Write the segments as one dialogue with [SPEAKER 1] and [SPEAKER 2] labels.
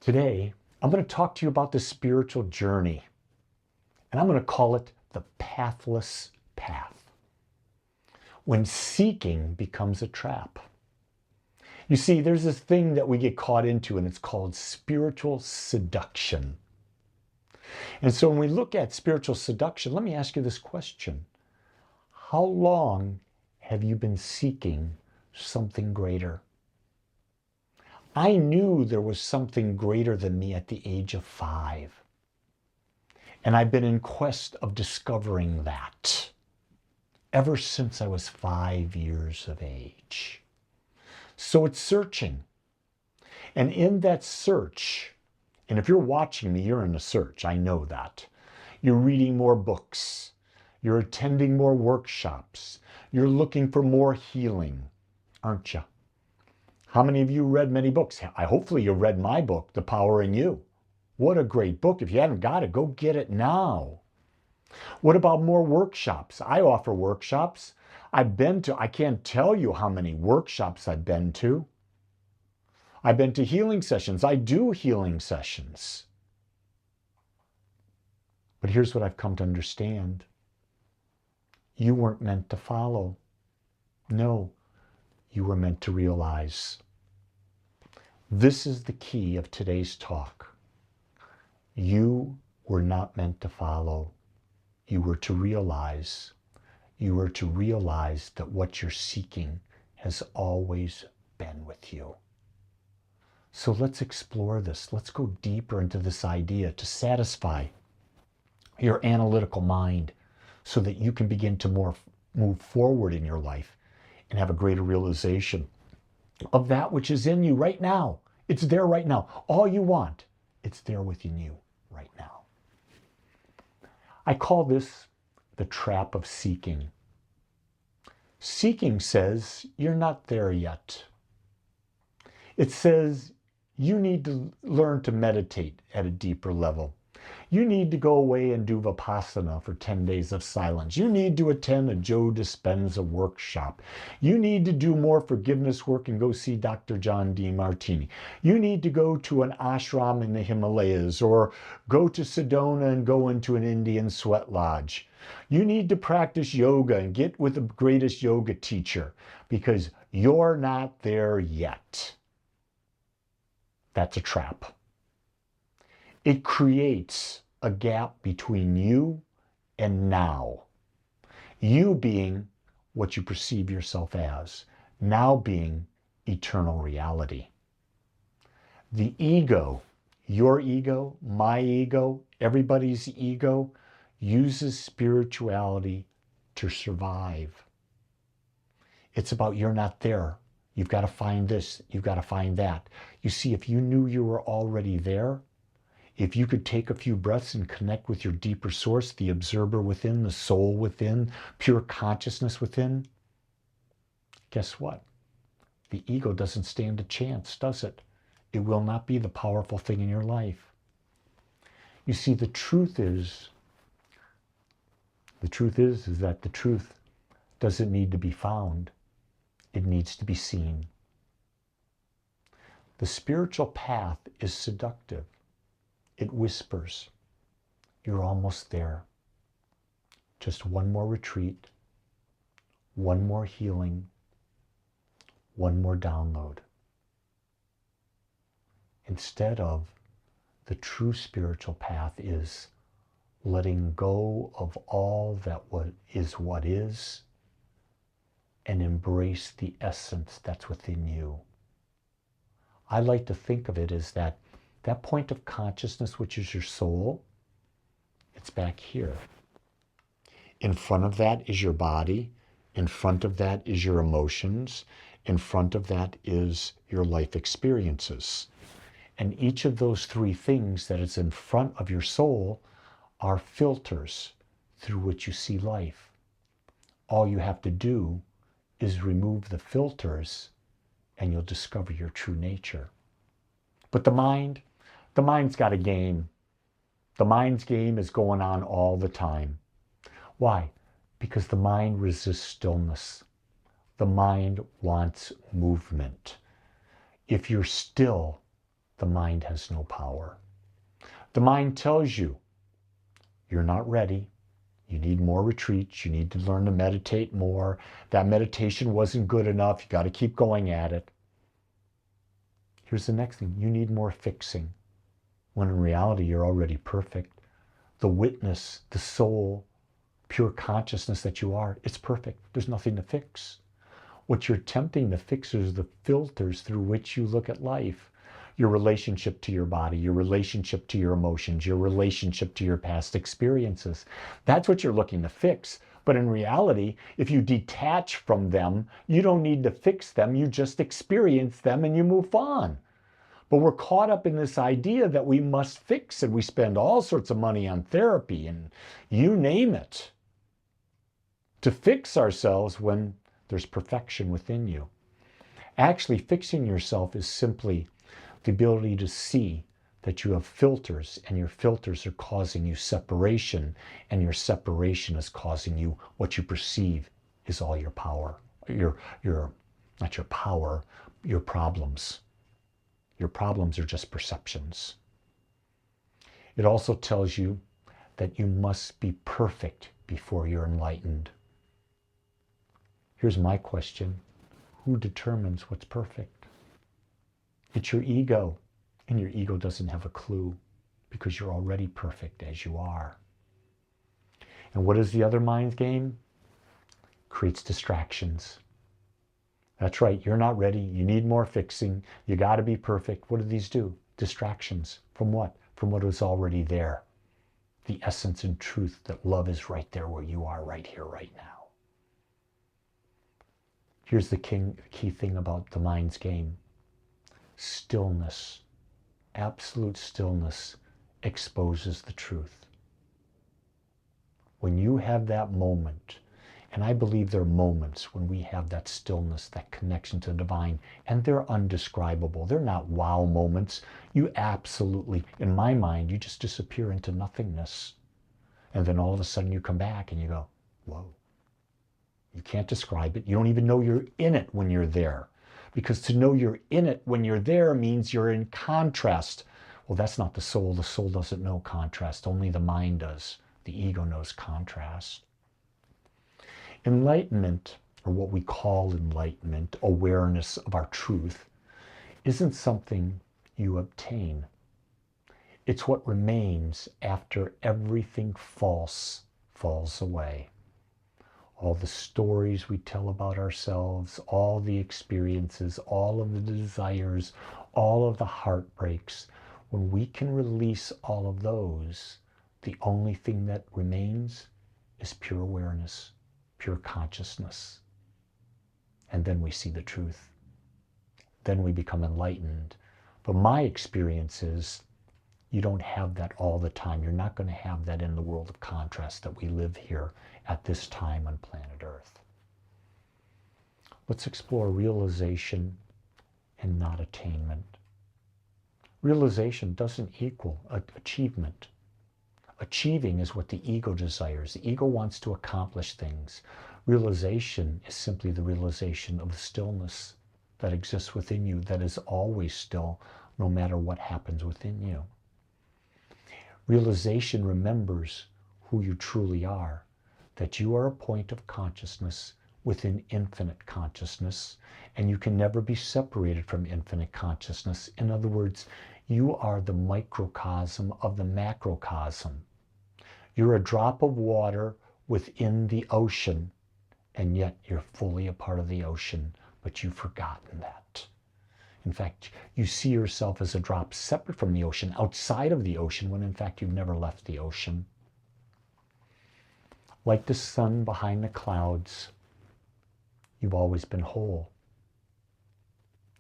[SPEAKER 1] Today, I'm going to talk to you about the spiritual journey, and I'm going to call it the Pathless Path. When seeking becomes a trap. You see, there's this thing that we get caught into, and it's called spiritual seduction. And so when we look at spiritual seduction, let me ask you this question. How long have you been seeking something greater? I knew there was something greater than me at the age of 5. And I've been in quest of discovering that ever since I was 5 years of age. So it's searching. And in that search, and if you're watching me, you're in a search. I know that. You're reading more books. You're attending more workshops. You're looking for more healing, aren't you? How many of you read many books? Hopefully you read my book, The Power in You. What a great book. If you haven't got it, go get it now. What about more workshops? I offer workshops. I can't tell you how many workshops I've been to. I've been to healing sessions. I do healing sessions. But here's what I've come to understand. You weren't meant to follow. No, you were meant to realize. This is the key of today's talk. You were not meant to follow. You were to realize. You were to realize that what you're seeking has always been with you. So let's explore this. Let's go deeper into this idea to satisfy your analytical mind so that you can begin to move forward in your life and have a greater realization of that which is in you right now. It's there right now. All you want, it's there within you right now. I call this the trap of seeking. Seeking says you're not there yet. It says you need to learn to meditate at a deeper level. You need to go away and do Vipassana for 10 days of silence. You need to attend a Joe Dispenza workshop. You need to do more forgiveness work and go see Dr. John D. Martini. You need to go to an ashram in the Himalayas or go to Sedona and go into an Indian sweat lodge. You need to practice yoga and get with the greatest yoga teacher because you're not there yet. That's a trap. It creates a gap between you and now. You being what you perceive yourself as, now being eternal reality. The ego, your ego, my ego, everybody's ego, uses spirituality to survive. It's about you're not there. You've got to find this. You've got to find that. You see, if you knew you were already there, if you could take a few breaths and connect with your deeper source, the observer within, the soul within, pure consciousness within, guess what? The ego doesn't stand a chance, does it? It will not be the powerful thing in your life. You see, the truth is that the truth doesn't need to be found. It needs to be seen. The spiritual path is seductive. It whispers, you're almost there. Just one more retreat, one more healing, one more download. Instead of the true spiritual path is letting go of all that what is and embrace the essence that's within you. I like to think of it as that point of consciousness, which is your soul, it's back here. In front of that is your body. In front of that is your emotions. In front of that is your life experiences. And each of those three things that is in front of your soul are filters through which you see life. All you have to do is remove the filters and you'll discover your true nature. But the mind's got a game. The mind's game is going on all the time. Why? Because the mind resists stillness. The mind wants movement. If you're still, the mind has no power. The mind tells you, you're not ready. You need more retreats. You need to learn to meditate more. That meditation wasn't good enough. You got to keep going at it. Here's the next thing. You need more fixing. When in reality, you're already perfect. The witness, the soul, pure consciousness that you are, it's perfect. There's nothing to fix. What you're attempting to fix is the filters through which you look at life. Your relationship to your body, your relationship to your emotions, your relationship to your past experiences. That's what you're looking to fix. But in reality, if you detach from them, you don't need to fix them. You just experience them and you move on. But we're caught up in this idea that we must fix, and we spend all sorts of money on therapy and you name it to fix ourselves when there's perfection within you. Actually, fixing yourself is simply the ability to see that you have filters, and your filters are causing you separation, and your separation is causing you what you perceive is all your power. Not your power, your problems. Your problems are just perceptions. It also tells you that you must be perfect before you're enlightened. Here's my question. Who determines what's perfect? It's your ego, and your ego doesn't have a clue because you're already perfect as you are. And what is the other mind's game? Creates distractions. That's right, you're not ready. You need more fixing. You got to be perfect. What do these do? Distractions. From what? From what is already there. The essence and truth that love is right there where you are, right here, right now. Here's the key thing about the mind's game. Stillness, absolute stillness, exposes the truth. When you have that moment, and I believe there are moments when we have that stillness, that connection to the divine, and they're undescribable. They're not wow moments. You absolutely, in my mind, you just disappear into nothingness. And then all of a sudden you come back and you go, whoa. You can't describe it. You don't even know you're in it when you're there. Because to know you're in it when you're there means you're in contrast. Well, that's not the soul. The soul doesn't know contrast. Only the mind does. The ego knows contrast. Enlightenment, or what we call enlightenment, awareness of our truth, isn't something you obtain. It's what remains after everything false falls away. All the stories we tell about ourselves, all the experiences, all of the desires, all of the heartbreaks, when we can release all of those, the only thing that remains is pure awareness, pure consciousness. And then we see the truth. Then we become enlightened. But my experience is you don't have that all the time. You're not going to have that in the world of contrast that we live here at this time on planet Earth. Let's explore realization and not attainment. Realization doesn't equal achievement. Achieving is what the ego desires. The ego wants to accomplish things. Realization is simply the realization of the stillness that exists within you, that is always still, no matter what happens within you. Realization remembers who you truly are, that you are a point of consciousness within infinite consciousness, and you can never be separated from infinite consciousness. In other words, you are the microcosm of the macrocosm. You're a drop of water within the ocean, and yet you're fully a part of the ocean, but you've forgotten that. In fact, you see yourself as a drop separate from the ocean, outside of the ocean, when in fact you've never left the ocean. Like the sun behind the clouds, you've always been whole.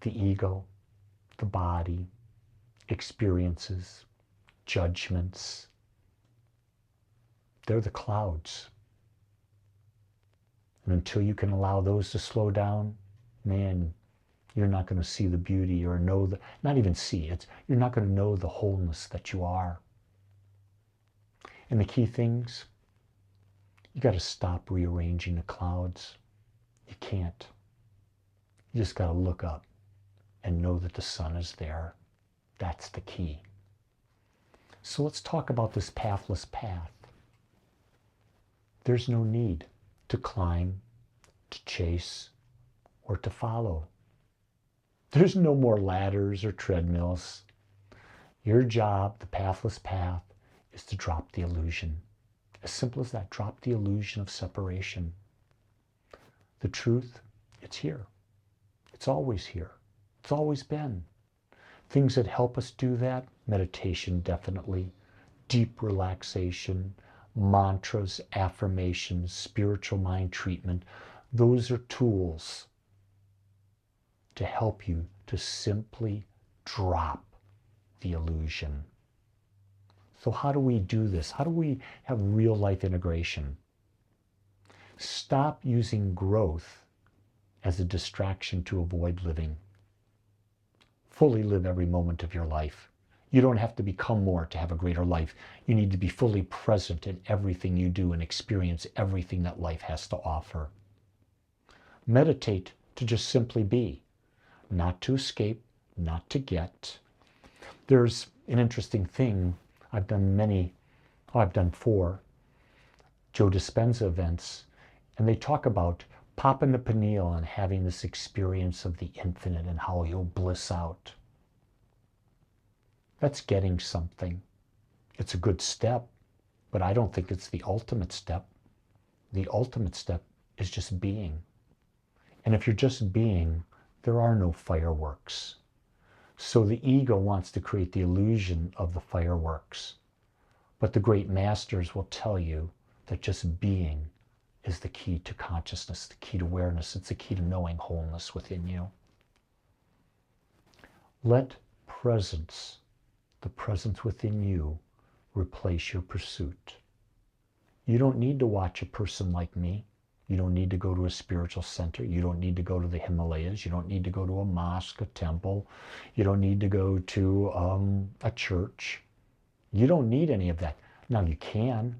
[SPEAKER 1] The ego, the body, experiences, judgments, they're the clouds. And until you can allow those to slow down, man, you're not going to see the beauty or know the, not even see it, you're not going to know the wholeness that you are. And the key things, you got to stop rearranging the clouds. You can't. You just got to look up and know that the sun is there. That's the key. So let's talk about this pathless path. There's no need to climb, to chase, or to follow. There's no more ladders or treadmills. Your job, the pathless path, is to drop the illusion. As simple as that. Drop the illusion of separation. The truth, it's here. It's always here. It's always been. Things that help us do that, meditation definitely, deep relaxation, mantras, affirmations, spiritual mind treatment, those are tools to help you to simply drop the illusion. So how do we do this? How do we have real life integration? Stop using growth as a distraction to avoid living. Fully live every moment of your life. You don't have to become more to have a greater life. You need to be fully present in everything you do and experience everything that life has to offer. Meditate to just simply be, not to escape, not to get. There's an interesting thing. I've done 4 Joe Dispenza events, and they talk about popping the pineal and having this experience of the infinite and how you'll bliss out. That's getting something. It's a good step, but I don't think it's the ultimate step. The ultimate step is just being. And if you're just being, there are no fireworks. So the ego wants to create the illusion of the fireworks. But the great masters will tell you that just being is the key to consciousness, the key to awareness. It's the key to knowing wholeness within you. Let presence, the presence within you, replace your pursuit. You don't need to watch a person like me. You don't need to go to a spiritual center. You don't need to go to the Himalayas. You don't need to go to a mosque, a temple. You don't need to go to a church. You don't need any of that. Now you can.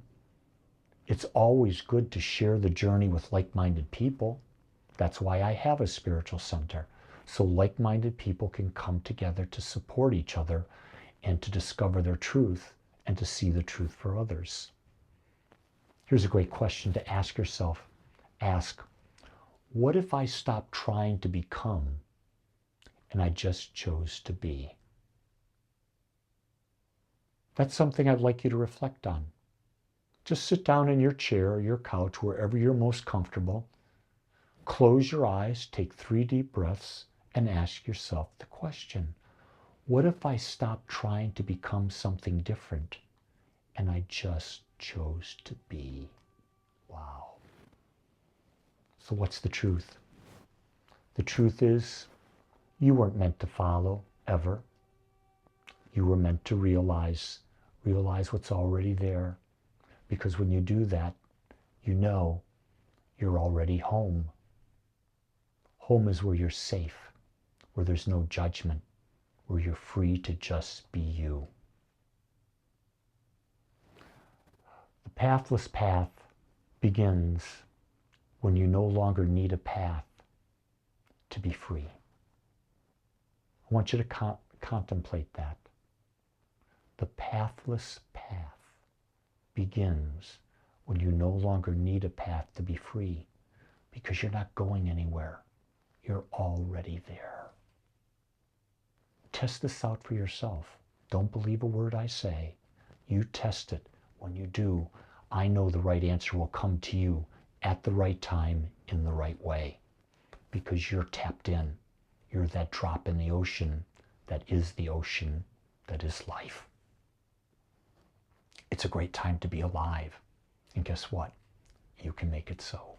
[SPEAKER 1] It's always good to share the journey with like-minded people. That's why I have a spiritual center. So like-minded people can come together to support each other and to discover their truth and to see the truth for others. Here's a great question to ask yourself. Ask, what if I stopped trying to become and I just chose to be? That's something I'd like you to reflect on. Just sit down in your chair or your couch, wherever you're most comfortable. Close your eyes, take 3 deep breaths, and ask yourself the question, what if I stopped trying to become something different and I just chose to be? Wow. So what's the truth? The truth is, you weren't meant to follow, ever. You were meant to realize what's already there. Because when you do that, you know you're already home. Home is where you're safe, where there's no judgment, where you're free to just be you. The pathless path begins when you no longer need a path to be free. I want you to contemplate that. The pathless path begins when you no longer need a path to be free, because you're not going anywhere. You're already there. Test this out for yourself. Don't believe a word I say. You test it. When you do, I know the right answer will come to you at the right time, in the right way, because you're tapped in. You're that drop in the ocean that is the ocean that is life. It's a great time to be alive. And guess what? You can make it so.